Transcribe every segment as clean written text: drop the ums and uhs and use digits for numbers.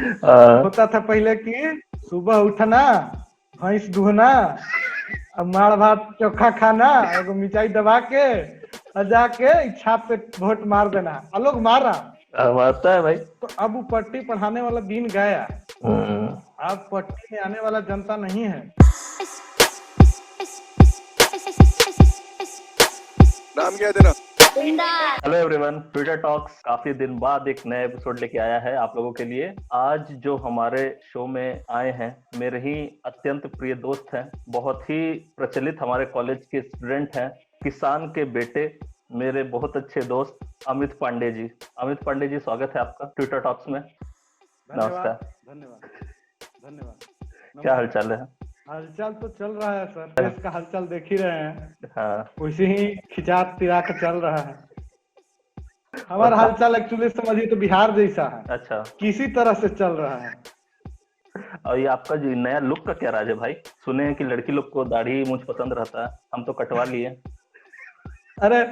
होता था पहले कि सुबह उठना, भैंस दुहना, अब माड़ भात चोखा खाना, एगो मिर्चाई दबा के और जाके छाप पे वोट मार देना। और लोग मारा मारता है भाई। तो अब वो पट्टी पढ़ाने वाला दिन गया। हम्म। अब पट्टी में आने वाला जनता नहीं है। नाम क्या है तेरा? हेलो एवरीवन, ट्विटर टॉक्स काफी दिन बाद एक नया एपिसोड लेके आया है आप लोगों के लिए। आज जो हमारे शो में आए हैं मेरे ही अत्यंत प्रिय दोस्त हैं, बहुत ही प्रचलित हमारे कॉलेज के स्टूडेंट हैं, किसान के बेटे, मेरे बहुत अच्छे दोस्त अमित पांडे जी। अमित पांडे जी, स्वागत है आपका ट्विटर टॉक्स में। नमस्कार। धन्यवाद धन्यवाद। क्या हालचाल है? हालचाल तो चल रहा है सर, देश का हालचाल देख ही रहे हैं। हाँ। वैसे ही खिंचात तिरा के चल रहा है। हमारा हालचाल एक्चुअली समझिए तो बिहार जैसा है। अच्छा। किसी तरह से चल रहा है। और ये आपका जो नया लुक का क्या राज है भाई? सुने हैं कि लड़की लोग को दाढ़ी मूंछ पसंद रहता है, हम तो कटवा लिए। अरे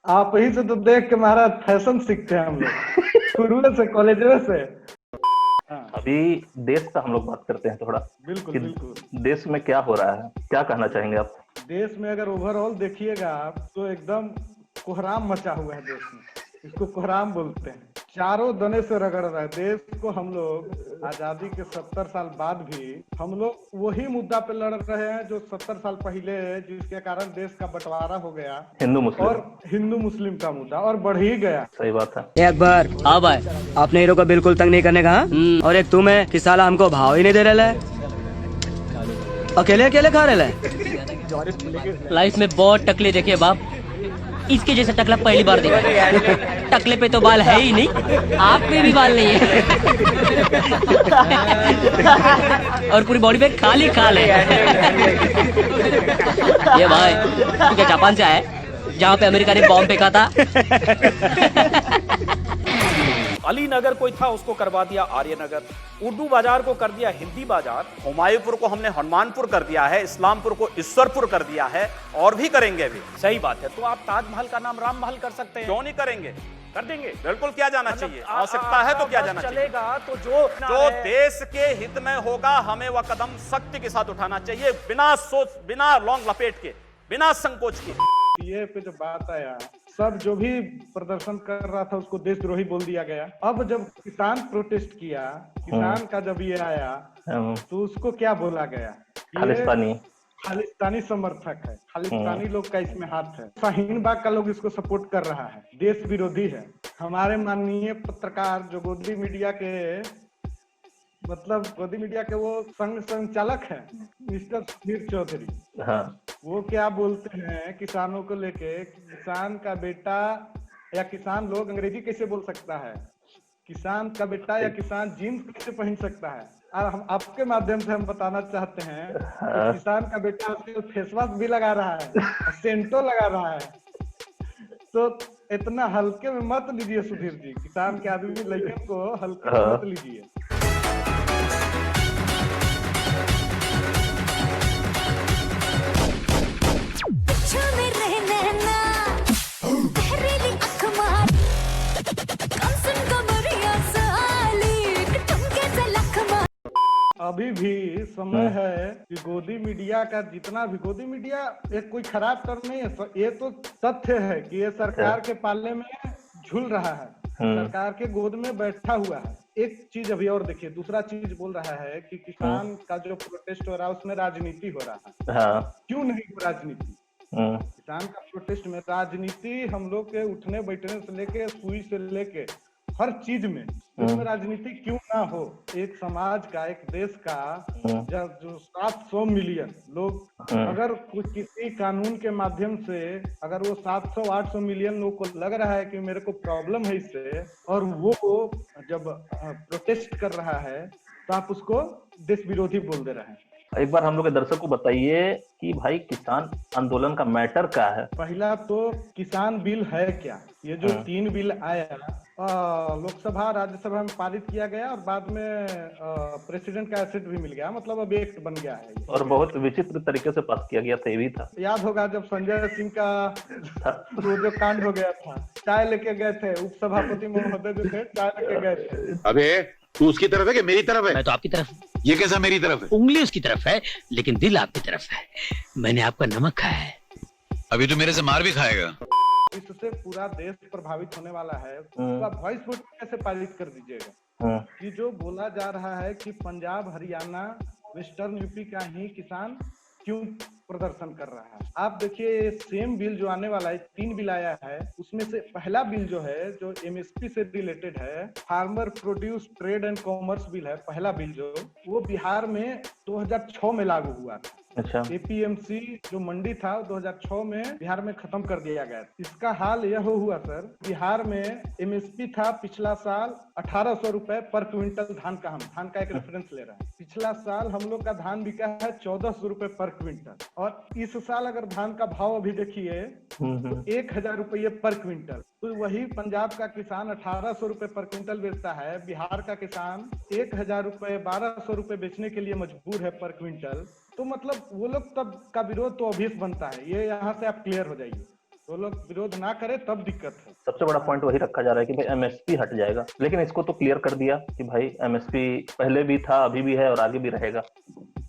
आप ही से तो देख के महाराज फैशन सीखते हैं हम लोग शुरू से, कॉलेज से। अभी देश का हम लोग बात करते हैं थोड़ा। बिल्कुल बिल्कुल। देश में क्या हो रहा है, क्या कहना चाहेंगे आप? देश में अगर ओवरऑल देखिएगा आप तो एकदम कोहराम मचा हुआ है देश में। इसको कोहराम बोलते हैं। चारों दने से रगड़ रहा है देश को। हम लोग आजादी के 70 साल बाद भी हम लोग वही मुद्दा पे लड़ रहे हैं जो 70 साल पहले, जिसके कारण देश का बंटवारा हो गया, हिंदू मुस्लिम, और हिंदू मुस्लिम का मुद्दा और बढ़ ही गया। सही बात है। एक बार हाँ भाई, अपने हीरो को बिल्कुल तंग नहीं करने का। और एक तुम है कि साला हमको भाव ही नहीं दे रहा है, अकेले अकेले खा रहे हैं। लाइफ में बहुत टकले देखे बाप, इसके जैसा टकला पहली बार देखा। टकले पे तो बाल है ही नहीं, आप में भी बाल नहीं है। और पूरी बॉडी पे खाली खाल है। ये भाई तू क्या जापान से आया है जहाँ पे अमेरिका ने बॉम्ब फेंका था? अली नगर कोई था, उसको करवा दिया आर्य नगर। उर्दू बाजार को कर दिया हिंदी बाजार। हुमायूंपुर को हमने हनुमानपुर कर दिया है। इस्लामपुर को ईश्वरपुर कर दिया है, और भी करेंगे भी। सही बात है। तो आप ताजमहल का नाम राम महल कर सकते हैं, क्यों नहीं करेंगे? कर देंगे, बिल्कुल। क्या जाना चाहिए? आवश्यकता है तो क्या जाना चलेगा? तो जो देश के हित में होगा, हमें वह कदम सख्ती के साथ उठाना चाहिए, बिना सोच, बिना लौंग लपेट के, बिना संकोच के। ये पे जो बात आया, सब जो भी प्रदर्शन कर रहा था उसको देशद्रोही बोल दिया गया। अब जब किसान प्रोटेस्ट किया, किसान का जब ये आया तो उसको क्या बोला गया? खालिस्तानी समर्थक है, खालिस्तानी लोग का इसमें हाथ है। शाहीन बाग का लोग इसको सपोर्ट कर रहा है, देश विरोधी है। हमारे माननीय पत्रकार जो गोदी मीडिया के गोदी मीडिया के वो संचालक है, मिस्टर सुधीर चौधरी। हाँ। वो क्या बोलते हैं किसानों को लेके? किसान का बेटा या किसान लोग, अंग्रेजी कैसे बोल सकता है? किसान का बेटा या किसान जीन्स कैसे पहन सकता है? और हम आपके माध्यम से हम बताना चाहते हैं कि किसान का बेटा फेस वॉश भी लगा रहा है, सेंटो लगा रहा है। तो इतना हल्के में मत लीजिए सुधीर जी, किसान के आदमी लड़के को हल्के में मत लीजिए। अभी भी समय है कि गोदी मीडिया का जितना भी, गोदी मीडिया एक कोई खराब कर नहीं है, ये तो तथ्य है कि ये सरकार के पाले में झूल रहा है, सरकार के गोद में बैठा हुआ है। एक चीज अभी और देखिए, दूसरा चीज बोल रहा है कि किसान का जो प्रोटेस्ट हो रहा है उसमें राजनीति हो रहा है। हाँ। क्यों नहीं हो राजनीति? किसान का प्रोटेस्ट में राजनीति, हम लोग के उठने बैठने से लेके, सुई से लेके हर चीज में, उसमें राजनीति क्यों ना हो? एक समाज का, एक देश का जब जो 700 मिलियन लोग, अगर कुछ किसी कानून के माध्यम से अगर वो 700-800 मिलियन लोग को लग रहा है कि मेरे को प्रॉब्लम है इससे, और वो जब प्रोटेस्ट कर रहा है तो आप उसको देश विरोधी बोल दे रहे हैं। एक बार हम लोग के दर्शक को बताइए कि भाई किसान आंदोलन का मैटर क्या है? पहला तो किसान बिल है क्या? ये जो 3 बिल आया, लोकसभा राज्यसभा में पारित किया गया और बाद में प्रेसिडेंट का एसेट भी मिल गया, मतलब अब एक्ट बन गया है। और बहुत विचित्र तरीके से पास किया गया था, ये भी था। याद होगा जब संजय सिंह का जो कांड हो गया था, चाय लेके गए थे उपसभापति महोदय जो थे, चाय लेके गए थे। अबे तू उसकी तरफ है कि मेरी तरफ है? मैं तो आपकी तरफ हूँ। ये कैसा मेरी तरफ है? उंगली उसकी तरफ है लेकिन दिल आपकी तरफ है। मैंने आपका नमक खाया है। अभी तो मेरे से मार भी खाएगा। इससे पूरा देश प्रभावित होने वाला है, उसका वॉइस वोट कैसे पारित कर दीजिएगा? कि जो बोला जा रहा है कि पंजाब, हरियाणा, वेस्टर्न यूपी का ही किसान क्यों प्रदर्शन कर रहा है। आप देखिए सेम बिल जो आने वाला है, 3 बिल आया है, उसमें से पहला बिल जो है जो एमएसपी से रिलेटेड है, farmer produce trade and commerce bill है, पहला बिल जो वो बिहार में 2006 में लागू हुआ था। अच्छा। एपीएमसी जो मंडी था 2006 में बिहार में खत्म कर दिया गया। इसका हाल यह हुआ सर, बिहार में एमएसपी था पिछला साल 1800 रुपए पर क्विंटल धान का। हम धान का एक रेफरेंस ले रहे हैं। पिछला साल हम लोग का धान बिका है 1400 रुपए पर क्विंटल, और इस साल अगर धान का भाव अभी देखिए तो 1000 रुपये पर क्विंटल। तो वही पंजाब का किसान 1800 रुपए पर क्विंटल बेचता है, बिहार का किसान 1000 रुपए 1200 रुपए बेचने के लिए मजबूर है पर क्विंटल। तो मतलब वो लोग तब का विरोध तो ऑब्वियस बनता है। ये यहाँ से आप क्लियर हो जाइए, वो लोग विरोध ना करे तब दिक्कत है। सबसे बड़ा पॉइंट वही रखा जा रहा है कि भाई एमएसपी हट जाएगा, लेकिन इसको तो क्लियर कर दिया कि भाई एमएसपी पहले भी था, अभी भी है और आगे भी रहेगा।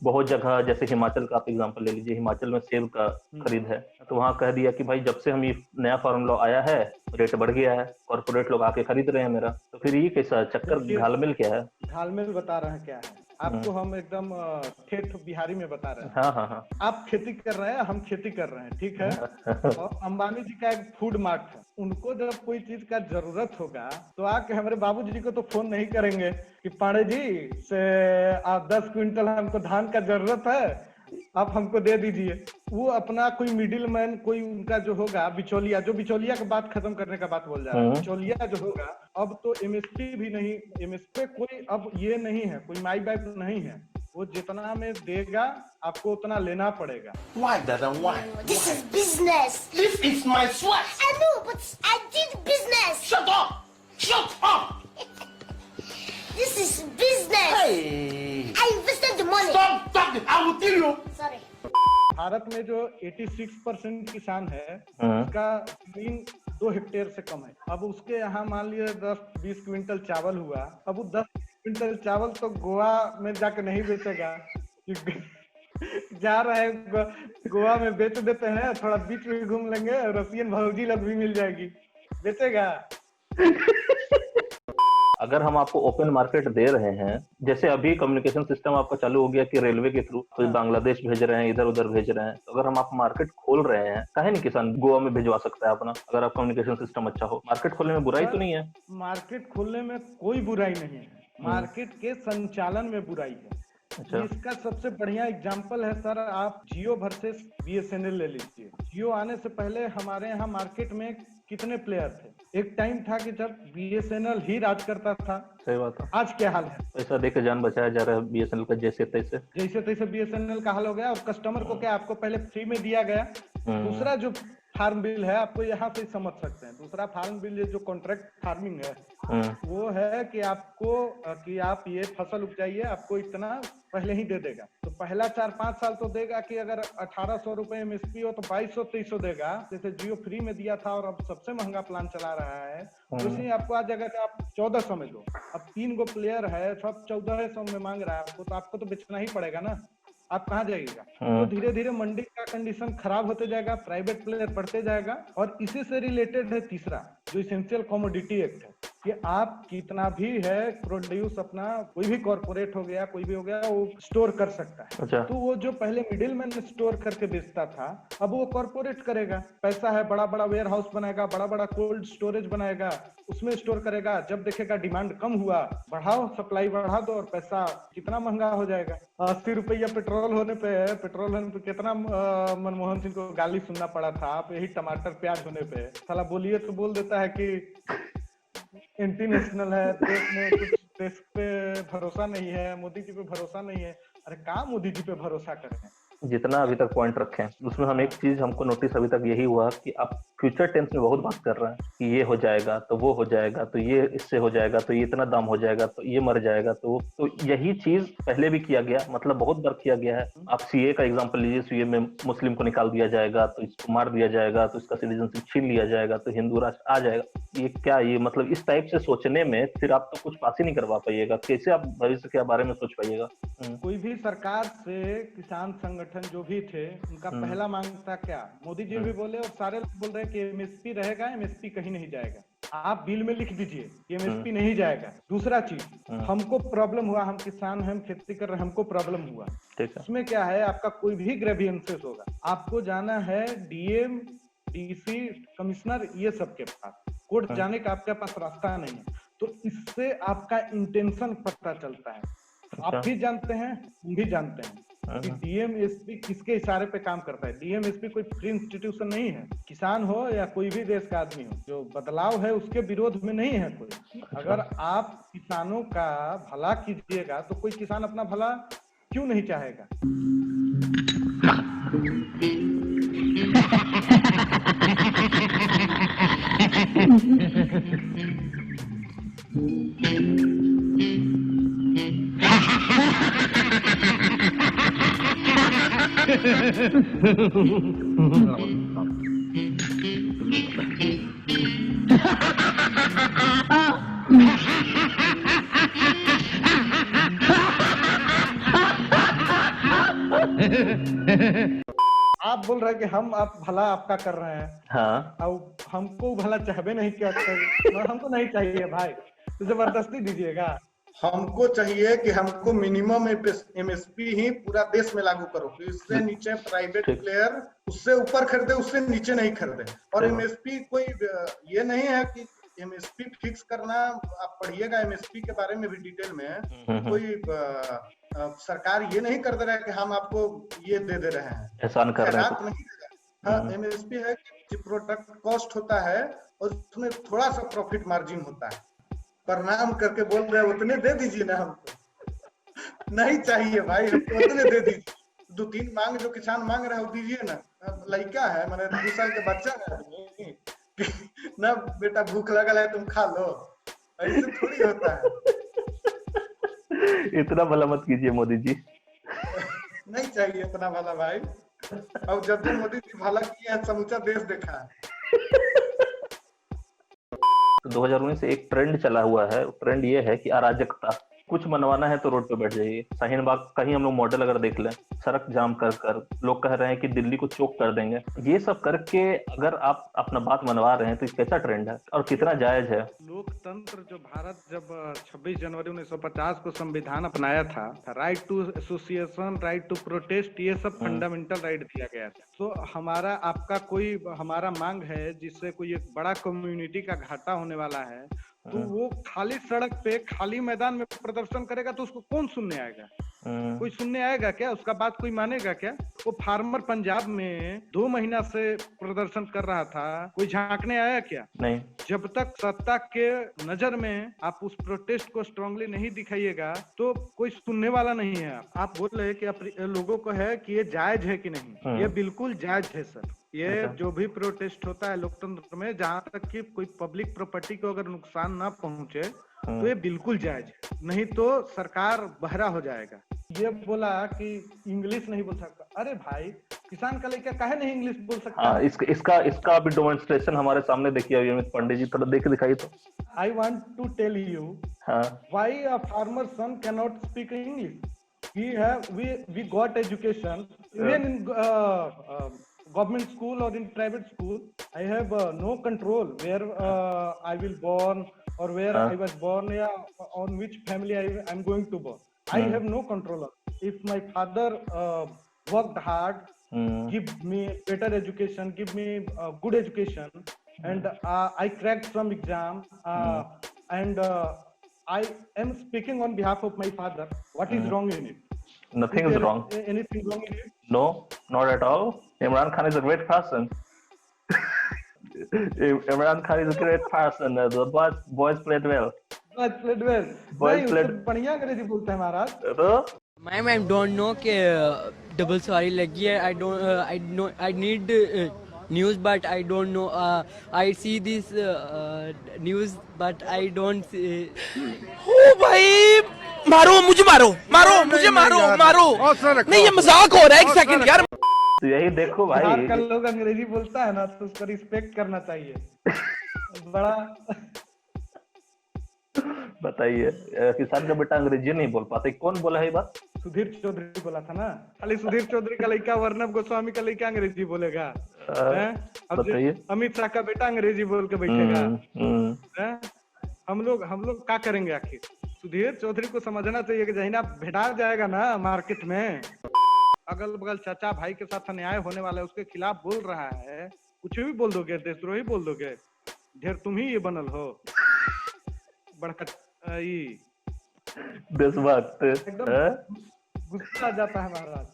बहुत जगह जैसे हिमाचल का आप एग्जांपल ले लीजिए, हिमाचल में सेब का खरीद है तो वहां कह दिया कि भाई जब से हम ये नया फार्म लॉ आया है रेट बढ़ गया है, कॉर्पोरेट लोग आके खरीद रहे हैं मेरा। तो फिर ये कैसा चक्कर, घालमेल क्या है? घालमेल बता रहे हैं क्या है आपको, हम एकदम ठेठ बिहारी में बता रहे हैं। हाँ हाँ हाँ। आप खेती कर रहे हैं, हम खेती कर रहे हैं, ठीक है। और अंबानी जी का एक फूड मार्ट है, उनको जब कोई चीज का जरूरत होगा तो आके हमारे बाबूजी को तो फोन नहीं करेंगे कि पांडे जी से आप 10 क्विंटल हमको धान का जरूरत है, आप हमको दे दीजिए। वो अपना कोई मिडिल मैन, कोई उनका जो होगा बिचौलिया, जो बिचौलिया का बात खत्म करने का बात बोल जा रहा है, बिचौलिया जो होगा, अब तो एमएसपी भी नहीं, एमएसपी कोई अब ये नहीं है, कोई माई बाप नहीं है। वो जितना में देगा आपको उतना लेना पड़ेगा। Why, Dada? Why? This is business. This is my sweat. I know, but I did business. Shut up! Shut up! This is business. Hey! I invested the money. Stop talking! I will kill you. Sorry. Bharat में जो 86% किसान है उसका जमीन 2 hectare से कम है। अब उसके यहाँ मान लिया 10-20 क्विंटल चावल हुआ, अब वो 10 क्विंटल चावल तो गोवा में जाकर नहीं बेचेगा, जा रहे हैं गोवा में बेच देते हैं, थोड़ा बीच में घूम लेंगे, रसियन भौजी लोग भी मिल जाएगी, बेचेगा। अगर हम आपको ओपन मार्केट दे रहे हैं, जैसे अभी कम्युनिकेशन सिस्टम आपका चालू हो गया कि रेलवे के थ्रू कोई बांग्लादेश भेज रहे हैं, इधर उधर भेज रहे हैं, तो अगर हम आप मार्केट खोल रहे हैं, काहे नहीं किसान गोवा में भिजवा सकता है अपना, अगर आप कम्युनिकेशन सिस्टम अच्छा हो। मार्केट खोलने में बुराई तो नहीं है? मार्केट खोलने में कोई बुराई नहीं है, मार्केट के संचालन में बुराई है। अच्छा। इसका सबसे बढ़िया एग्जांपल है सर, आप जियो वर्सेस बीएसएनएल ले लीजिए। जियो आने से पहले हमारे यहाँ मार्केट में कितने प्लेयर थे? एक टाइम था कि जब बीएसएनएल ही राज करता था। सही बात है। आज क्या हाल है? पैसा देके जान बचाया जा रहा है बीएसएनएल का, जैसे तैसे बीएसएनएल का हाल हो गया। और कस्टमर को क्या, आपको पहले फ्री में दिया गया। दूसरा जो फार्म बिल है, आपको यहाँ से समझ सकते हैं, दूसरा फार्म बिल जो कॉन्ट्रैक्ट फार्मिंग है वो है कि आपको कि आप ये फसल उपजाइए, आपको इतना पहले ही दे देगा। तो पहला 4-5 साल तो देगा कि अगर 1800 रुपए एमएसपी हो तो 2200-2300 देगा, जैसे जियो फ्री में दिया था और अब सबसे महंगा प्लान चला रहा है। उसी आपको आ जाएगा कि आप 1400 में दो। अब 3 गो प्लेयर है, सब 1400 में मांग रहा है आपको, तो आपको तो बेचना ही पड़ेगा ना, आप कहाँ जाइएगा? तो धीरे धीरे मंडी का कंडीशन खराब होते जाएगा, प्राइवेट प्लेयर बढ़ते जाएगा। और इसी से रिलेटेड है तीसरा जो इसेंशियल कमोडिटी एक्ट है, कि आप कितना भी है प्रोड्यूस अपना, कोई भी कॉर्पोरेट हो गया, कोई भी हो गया, वो स्टोर कर सकता है। अच्छा। तो वो जो पहले मिडिल मैन स्टोर करके बेचता था, अब वो कॉर्पोरेट करेगा। पैसा है, बड़ा बड़ा वेयर हाउस बनाएगा, बड़ा बड़ा कोल्ड स्टोरेज बनाएगा, उसमें स्टोर करेगा। जब देखेगा डिमांड कम हुआ, बढ़ाओ, सप्लाई बढ़ा दो, और पैसा कितना महंगा हो जाएगा। 80 रुपया पेट्रोल होने पे कितना मनमोहन सिंह को गाली सुनना पड़ा था। आप यही टमाटर प्याज होने पे साला बोलिए तो बोल देता है कि एंटी नेशनल है, देश में कुछ देश पे भरोसा नहीं है, मोदी जी पे भरोसा नहीं है। अरे कहाँ मोदी जी पे भरोसा करें? जितना अभी तक पॉइंट रखे उसमें हम एक चीज हमको नोटिस अभी तक यही हुआ कि आप फ्यूचर टेंस में बहुत बात कर रहे हैं कि ये हो जाएगा तो वो हो जाएगा तो ये इससे हो जाएगा तो ये इतना दाम हो जाएगा तो ये मर जाएगा तो यही चीज पहले भी किया गया, मतलब बहुत बार किया गया है। आप सीए का एग्जांपल लीजिए, सीए में मुस्लिम को निकाल दिया जाएगा तो इसको मार दिया जाएगा तो इसका सिटीजनशिप छीन लिया जाएगा तो हिंदू राष्ट्र आ जाएगा। ये क्या, ये मतलब इस टाइप से सोचने में फिर आप तो कुछ पास ही नहीं करवा पाइएगा। कैसे आप भविष्य के बारे में सोच पाइएगा? कोई भी सरकार से किसान संगठन जो भी थे उनका पहला मांग था क्या, मोदी जी भी बोले और सारे लोग बोल रहे हैं कि एमएसपी रहेगा, एमएसपी कहीं नहीं जाएगा। आप बिल में लिख दीजिए कि एमएसपी नहीं जाएगा। दूसरा चीज, हमको प्रॉब्लम हुआ, हम किसान हैं, हम खेती कर रहे हैं, हमको प्रॉब्लम हुआ। उसमें क्या है, आपका कोई भी ग्रेवियंसेस होगा, आपको जाना है डीएम, डीसी, कमिश्नर, ये सब के पास। कोर्ट जाने का आपके पास रास्ता नहीं है। तो इससे आपका इंटेंशन पता चलता है। आप भी जानते हैं, हम भी जानते हैं कि डीएमएसपी किसके इशारे पे काम करता है। डीएमएसपी कोई फ्री इंस्टीट्यूशन नहीं है। किसान हो या कोई भी देश का आदमी हो, जो बदलाव है उसके विरोध में नहीं है कोई। अगर आप किसानों का भला कीजिएगा तो कोई किसान अपना भला क्यों नहीं चाहेगा। आप बोल रहे हैं कि हम आप भला आपका कर रहे हैं। हाँ, अब हमको भला चाहबे नहीं क्या, हमको नहीं चाहिए भाई, तो जबरदस्ती दीजिएगा। हमको चाहिए कि हमको मिनिमम एमएसपी ही पूरा देश में लागू करो, इससे नीचे प्राइवेट प्लेयर उससे ऊपर खरीदे, उससे नीचे नहीं खरीदे। और एमएसपी कोई ये नहीं है कि एमएसपी फिक्स करना, आप पढ़िएगा एमएसपी के बारे में भी डिटेल में। कोई सरकार ये नहीं कर दे रहा है कि हम आपको ये दे रहे हैं, एहसान कर रहे हैं, नहीं दे रहा। हाँ, एमएसपी है कि प्रोडक्ट कॉस्ट होता है और उसमें थोड़ा सा प्रॉफिट मार्जिन होता है। प्रणाम करके बोल रहे हैं उतने दे दीजिए ना, हमको नहीं चाहिए भाई, हमको उतने दे दीजिए। 2-3 मांग जो किसान मांग रहे हैं वो दीजिए ना। लड़का है, मैंने 2 साल के बच्चा है ना, बेटा भूख लगा है तुम खा लो, ऐसे थोड़ी होता है। इतना भला मत कीजिए मोदी जी। नहीं चाहिए इतना भला भाई। अब जब भी मोदी जी भला किया है, समूचा देश देखा है। 2019 से एक ट्रेंड चला हुआ है, ट्रेंड ये है कि अराजकता। कुछ मनवाना है तो रोड पे बैठ जाइए। शाहीन बाग का ही हम लोग मॉडल अगर देख लें, सड़क जाम कर लोग कह रहे हैं कि दिल्ली को चोक कर देंगे। ये सब करके अगर आप अपना बात मनवा रहे हैं तो कैसा ट्रेंड है और कितना जायज है? लोकतंत्र जो भारत जब 26 जनवरी 1950 को संविधान अपनाया था, right to association, right to protest, ये सब फंडामेंटल राइट दिया गया था। तो हमारा आपका कोई हमारा मांग है जिससे कोई एक बड़ा कम्युनिटी का घाटा होने वाला है, तो वो खाली सड़क पे खाली मैदान में प्रदर्शन करेगा तो उसको कौन सुनने आएगा? कोई सुनने आएगा क्या? उसका बात कोई मानेगा क्या? वो फार्मर पंजाब में 2 महीना से प्रदर्शन कर रहा था, कोई झांकने आया क्या? नहीं। जब तक सत्ता के नजर में आप उस प्रोटेस्ट को स्ट्रांगली नहीं दिखाइएगा तो कोई सुनने वाला नहीं है। आप बोल रहे हैं कि लोगों को है कि ये जायज है कि नहीं, ये बिल्कुल जायज है सर। ये जो भी प्रोटेस्ट होता है लोकतंत्र में, जहाँ तक कि कोई पब्लिक प्रॉपर्टी को अगर नुकसान ना पहुंचे तो ये बिल्कुल जायज है, नहीं तो सरकार बहरा हो जाएगा। ये बोला कि इंग्लिश नहीं बोल सकता, अरे भाई किसान का लड़का काहे नहीं इंग्लिश बोल सकता? हाँ, इसका भी डेमोन्स्ट्रेशन हमारे सामने देखिए अभी अमित पांडे जी, थोड़ा देख दिखाई तो। I want to tell you why a farmer son can not speak English. We got education even in government school or in private school. I have no control where I will born or where I was born, on which family I'm going to born. I have no control. If my father worked hard, give me better education, give me good education, and I cracked some exam, and I am speaking on behalf of my father. What is wrong in it? Nothing is wrong. Anything wrong in it? No, not at all. Imran Khan is a great person. Imran Khan is a great person. The boys played well. Boys played well. Boys played. बढ़िया अंग्रेजी बोलते हैं महाराज। तो ma'am I don't know कि double सवारी लगी है. I need news but I don't know. I see this news but I don't. ओ भाई मारो मुझे, मारो मुझे, मारो. नहीं, ये मजाक हो रहा है. एक सेकंड यार. तो यही देखो भाई, बिहार का लोग अंग्रेजी बोलता है ना तो उसको रिस्पेक्ट करना चाहिए. बड़ा बताइए, किसान का बेटा अंग्रेजी नहीं बोल पाते. कौन बोला है ये बात? सुधीर चौधरी बोला था ना. खाली सुधीर चौधरी का लड़का वर्णव गोस्वामी का लड़का अंग्रेजी बोलेगा. हैं? अब बताइए. अमित शाह का बेटा अंग्रेजी बोल के बैठेगा. हम्म. हैं? हम लोग क्या करेंगे आखिर? सुधीर चौधरी को समझना चाहिए कि जहिना भेटा जाएगा ना मार्केट में, अगल बगल चाचा भाई के साथ अन्याय होने वाला है, उसके खिलाफ बोल रहा है, कुछ भी बोल दोगे, देशद्रोही बोल दोगे. ढेर तुम ही ये बनल हो बड़का देशभक्त. एकदम गुस्सा आ जाता है महाराज.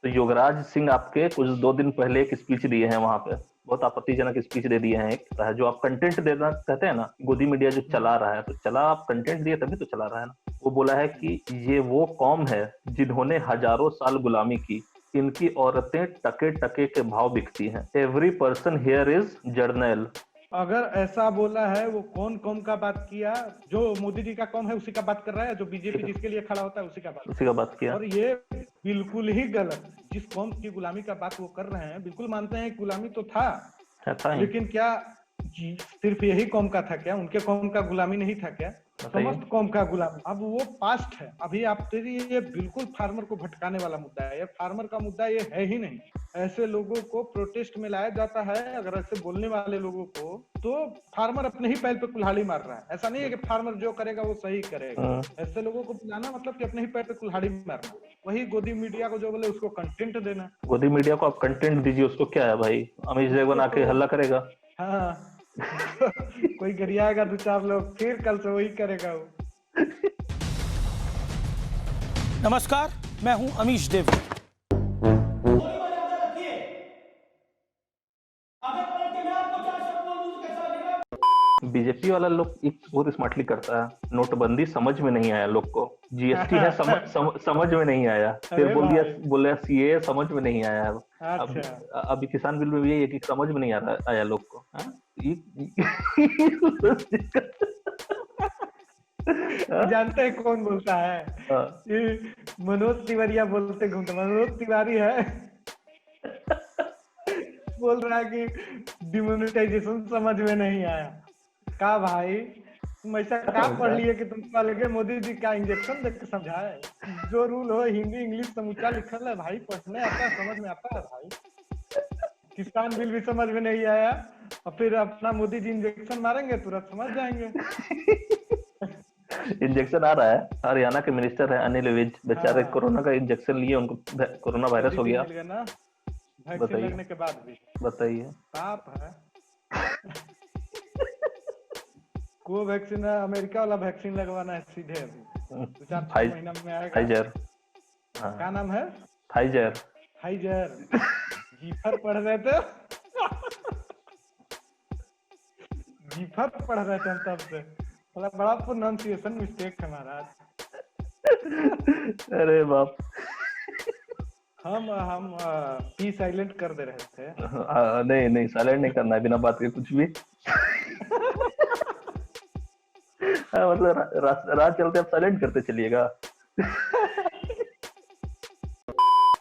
तो योगराज सिंह आपके कुछ 2 दिन पहले एक स्पीच दिए हैं, वहां पे बहुत आपत्तिजनक स्पीच दे दिए हैं. एक जो आप कंटेंट देना कहते हैं ना, गोदी मीडिया जो चला रहा है, तो चला आप कंटेंट दिए तभी तो चला रहा है ना. वो बोला है कि ये वो कौम है जिन्होंने हजारों साल गुलामी की, इनकी औरतें टके टके के भाव बिकती हैं. Every person here is journal. अगर ऐसा बोला है, वो कौन कौम का बात किया? जो मोदी जी का कौम है उसी का बात कर रहा है. जो बीजेपी जिसके लिए खड़ा होता है उसी का बात किया. और ये बिल्कुल ही गलत. जिस कौम की गुलामी का बात वो कर रहे हैं, बिल्कुल मानते हैं गुलामी तो था, लेकिन क्या सिर्फ यही कौम का था क्या? उनके कौम का गुलामी नहीं था क्या? समस्त कौम का गुलामी. अब वो पास्ट है. अभी आप तेरी ये बिल्कुल फार्मर को भटकाने वाला मुद्दा है. ये फार्मर का मुद्दा ये है ही नहीं. ऐसे लोगों को प्रोटेस्ट में लाया जाता है. अगर ऐसे बोलने वाले लोगों को, तो फार्मर अपने ही पैर पे कुल्हाड़ी मार रहा है. ऐसा नहीं है कि फार्मर जो करेगा वो सही करेगा. ऐसे लोगों को बुलाना मतलब कि अपने ही पैर पे कुल्हाड़ी मारना. वही गोदी मीडिया को जो बोले उसको कंटेंट देना. गोदी मीडिया को आप कंटेंट दीजिए, उसको क्या है भाई? अमित देवगन आके हल्ला करेगा. हाँ. कोई गरियाएगा 2-4 लोग, फिर कल से वही करेगा वो. नमस्कार, मैं हूं अमीश देव. बीजेपी वाला लोग एक बहुत स्मार्टली करता है. नोटबंदी समझ में नहीं आया लोग को. जीएसटी है समझ में नहीं आया. फिर बोल सीए समझ में नहीं आया. अभी किसान बिल में भी यही है कि समझ में नहीं आया लोग को. जानते हैं कौन बोलता है? मनोज तिवारी बोलते घूमते. मनोज तिवारी है, बोल रहा है कि डिमोनेटाइजेशन समझ में नहीं आया. का भाई तुम ऐसा क्या पढ़ लिए कि तुमको लगे मोदी जी का इंजेक्शन देख के समझाए? जो रूल हो हिंदी इंग्लिश समूचा लिखल है भाई, पढ़ने आता है, समझ में आता है भाई. किसान बिल भी समझ में नहीं आया और फिर अपना मोदी जी इंजेक्शन मारेंगे तुरंत समझ जाएंगे. इंजेक्शन आ रहा है. हरियाणा के मिनिस्टर है अनिल विज, बेचारे कोरोना का इंजेक्शन लिए, उनको कोरोना वायरस हो गया. वैक्सीन लगने के बाद भी. बताइए. पाप है. को वैक्सीन है, अमेरिका वाला वैक्सीन लगवाना है सीधे. अभी 2-4 महीना में आएगा. फाइजर. क्या नाम है? फाइजर. जीफर पढ़ रहे थे. जीफर पढ़ रहे थे हम तब से. बड़ा प्रोनाउंसिएशन मिस्टेक है महाराज. अरे बाप. हम पी साइलेंट कर दे रहे थे. नहीं साइलेंट नहीं करना है बिना बात के कुछ भी. मतलब रात चलते आप साइलेंट करते चलिएगा.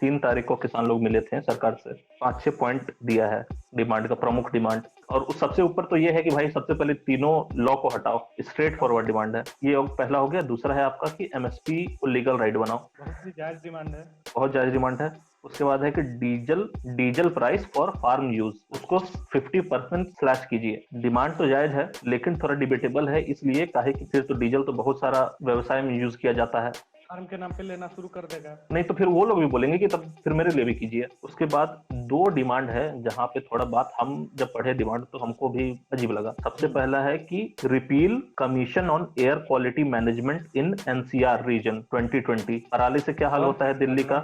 3 तारीख को किसान लोग मिले थे सरकार से. 5-6 पॉइंट दिया है डिमांड का, प्रमुख डिमांड. और उस सबसे ऊपर तो ये है कि भाई सबसे पहले तीनों लॉ को हटाओ. स्ट्रेट फॉरवर्ड डिमांड है ये. पहला हो गया. दूसरा है आपका कि एमएसपी को लीगल राइट बनाओ. बहुत जायज डिमांड है. बहुत जायज डिमांड है. उसके बाद है कि diesel price for farm use, उसको 50% स्लैश कीजिए. डिमांड तो जायज है लेकिन थोड़ा डिबेटेबल है. इसलिए काहे कि फिर तो डीजल तो बहुत सारा व्यवसाय में यूज किया जाता है. फार्म के नाम पे लेना शुरू कर देगा. नहीं तो फिर वो लोग भी बोलेंगे कि तब फिर मेरे लिए भी कीजिए. उसके बाद 2 डिमांड है जहां पे थोड़ा बात हम जब पढ़े डिमांड तो हमको भी अजीब लगा. सबसे पहला है कि repeal commission on air quality management in NCR region 2020. पराली से क्या हाल होता है दिल्ली का.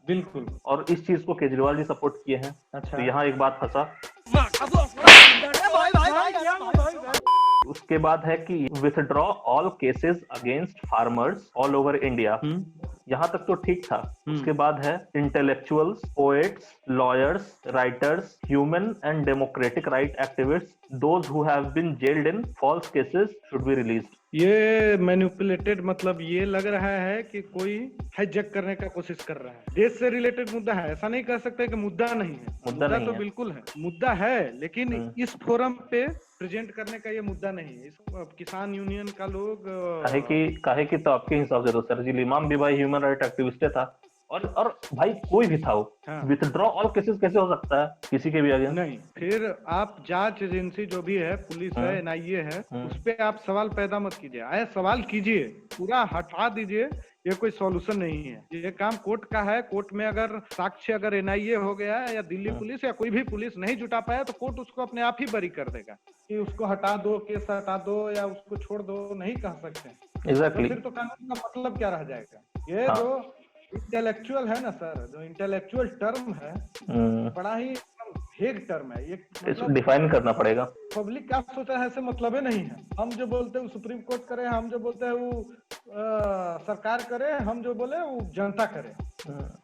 बिल्कुल. और इस चीज को केजरीवाल जी सपोर्ट किए हैं. अच्छा. तो यहाँ एक बात फंसा. उसके बाद है कि withdraw all cases against farmers all over India. यहाँ तक तो ठीक था। उसके बाद है intellectuals, poets, lawyers, writers, human and democratic right activists, those who have been jailed in false cases should be released. ये मैनिपुलेटेड मतलब ये लग रहा है कि कोई हाईजैक करने का कोशिश कर रहा है। देश से रिलेटेड मुद्दा है, ऐसा नहीं कह सकते कि मुद्दा नहीं है। मुद्दा नहीं तो है। बिल्कुल है, मुद्दा है, लेकिन इस फोरम पे प्रेजेंट करने का ये मुद्दा नहीं है। इस किसान यूनियन का लोग काहे की तो आपके हिसाब से तो सरजील इमाम भी भाई ह्यूमन राइट एक्टिविस्ट था, और भाई कोई भी था वो, विथड्रॉ ऑल केसेस कैसे हो सकता है किसी के भी आगे? नहीं, फिर आप जांच एजेंसी जो भी है, पुलिस है, एनआईए है, उस पे आप सवाल पैदा मत कीजिए। आए सवाल कीजिए, पूरा हटा दीजिए, ये कोई सॉल्यूशन नहीं है। ये काम कोर्ट का है। कोर्ट में अगर साक्ष्य अगर एनआईए हो गया या दिल्ली पुलिस या कोई भी पुलिस नहीं जुटा पाया तो कोर्ट उसको अपने आप ही बरी कर देगा कि उसको हटा दो, केस हटा दो या उसको छोड़ दो, नहीं कह सकते। एग्जैक्टली। तो फिर तो कानून का मतलब क्या रह जाएगा? ये जो इंटेलेक्चुअल है ना सर, जो इंटेलेक्चुअल टर्म है, बड़ा ही भेग टर्म है। ये इसको डिफाइन करना पड़ेगा। पब्लिक क्या सोचा है, ऐसे मतलब ही नहीं है। हम जो बोलते हैं वो सुप्रीम कोर्ट करे, हम जो बोलते हैं वो सरकार करे, हम जो बोले वो जनता करे।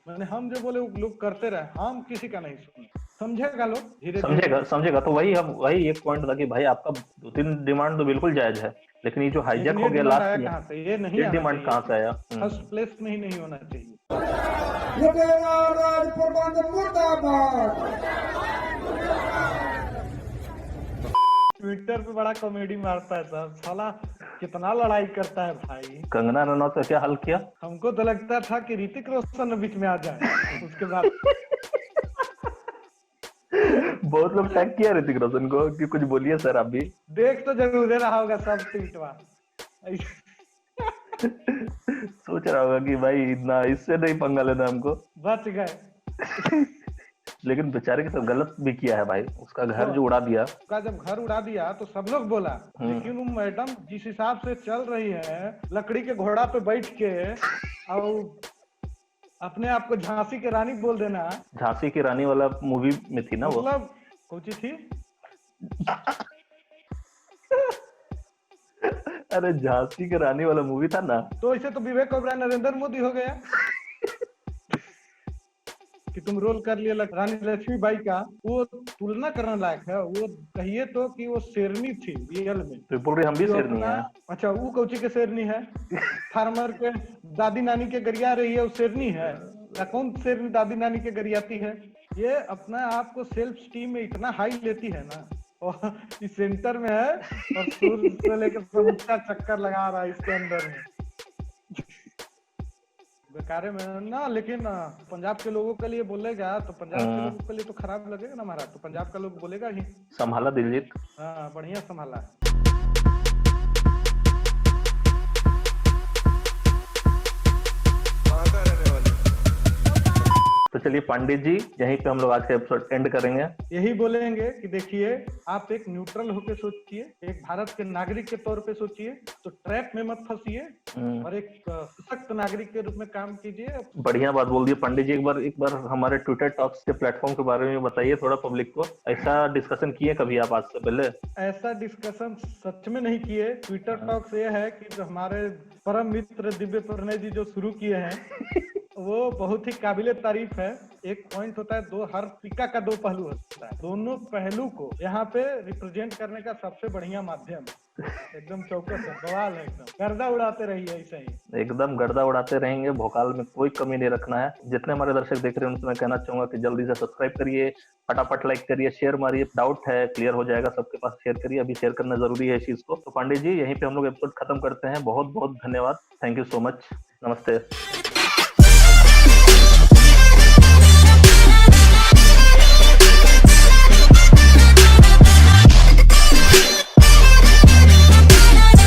मैंने हम जो बोले वो लोग करते रहे, हम किसी का नहीं सुने। समझेगा लोग, धीरे समझेगा। तो वही एक पॉइंट था कि भाई आपका 2-3 डिमांड तो बिल्कुल जायज है, लेकिन ये जो हाईजैक हो गया लास्ट में, कहाँ से ये नहीं, डिमांड कहाँ से आया? फर्स्ट प्लेस में ही नहीं होना चाहिए। ट्विटर पे बड़ा कॉमेडी मारता है सर, साला कितना लड़ाई करता है भाई। कंगना रनौत का क्या हाल किया? हमको तो लगता था कि ऋतिक रोशन बीच में आ जाए। उसके बाद बहुत लोग टैग किया ऋतिक रोशन को कि कुछ बोलिए सर आप भी। देख तो जरूर रहा होगा सब ट्वीटवा। सोच रहा होगा कि भाई इतना इससे नहीं पंगा लेना, हमको बच गए। लेकिन बेचारे के साथ गलत भी किया है भाई, उसका घर जो उड़ा दिया। उसका जब घर उड़ा दिया तो सब लोग बोला, लेकिन वो मैडम जिस हिसाब से चल रही है, लकड़ी के घोड़ा पे बैठ के, और अपने आप को झांसी की रानी बोल देना। झांसी की रानी वाला मूवी में थी ना वो, मतलब कौन सी थी? अरे झांसी की रानी वाला मूवी था ना। तो इसे तो विवेक ओबराय नरेंद्र मोदी हो गया कि तुम रोल कर लिया रानी लक्ष्मीबाई का। वो तुलना करने लायक है। वो कहिए तो कि वो शेरनी थी रियल में। तो बोल रहे हम भी शेरनी है। अच्छा, वो कौची के शेरनी है? फार्मर के दादी नानी के गरिया रही है, वो शेरनी है या कौन शेरनी दादी नानी के गरियाती है? ये अपना आप को सेल्फ स्टीम में इतना हाई लेती है ना, और इस सेंटर में है और सूर्य से लेकर समुद्र चक्कर लगा रहा है इसके अंदर में। बेकारे में ना, लेकिन पंजाब के लोगों के लिए बोलेगा तो पंजाब के लोगों के लिए तो खराब लगेगा ना महाराज। तो पंजाब का लोग बोलेगा ही संभाला दिलजीत। हाँ, बढ़िया संभाला। तो चलिए पांडे जी, यहीं पे हम लोग आज का एपिसोड एंड करेंगे। यही बोलेंगे कि देखिए, आप एक न्यूट्रल होकर सोचिए, एक भारत के नागरिक के तौर पे सोचिए, तो ट्रैप में मत फंसिए और एक सशक्त नागरिक के रूप में काम कीजिए। बढ़िया बात बोल दी पांडे जी। एक बार हमारे ट्विटर टॉक्स के प्लेटफॉर्म के बारे में बताइए थोड़ा पब्लिक को। ऐसा डिस्कशन किए कभी आप आज से पहले? ऐसा डिस्कशन सच में नहीं किए। ट्विटर टॉक्स ये है कि जो हमारे परम मित्र दिव्य प्रणय जी जो शुरू किए हैं वो बहुत ही काबिले तारीफ है। एक पॉइंट होता है, हर सिक्का का दो पहलू होता है। दोनों पहलू को यहाँ पे रिप्रेजेंट करने का सबसे बढ़िया माध्यम। एकदम चौकस है, बवाल है, एकदम गर्दा उड़ाते रहिए। ऐसा ही एकदम गर्दा उड़ाते रहेंगे, भोकाल में कोई कमी नहीं रखना है। जितने हमारे दर्शक देख रहे हैं उनसे मैं कहना चाहूंगा कि जल्दी से सब्सक्राइब करिए, फटाफट लाइक करिए, शेयर मारिए। डाउट है क्लियर हो जाएगा सबके पास, शेयर करिए। अभी शेयर करना जरूरी है इस चीज को। तो पांडे जी, यहीं पे हम लोग एपिसोड खत्म करते हैं। बहुत बहुत धन्यवाद। Thank you so much. नमस्ते।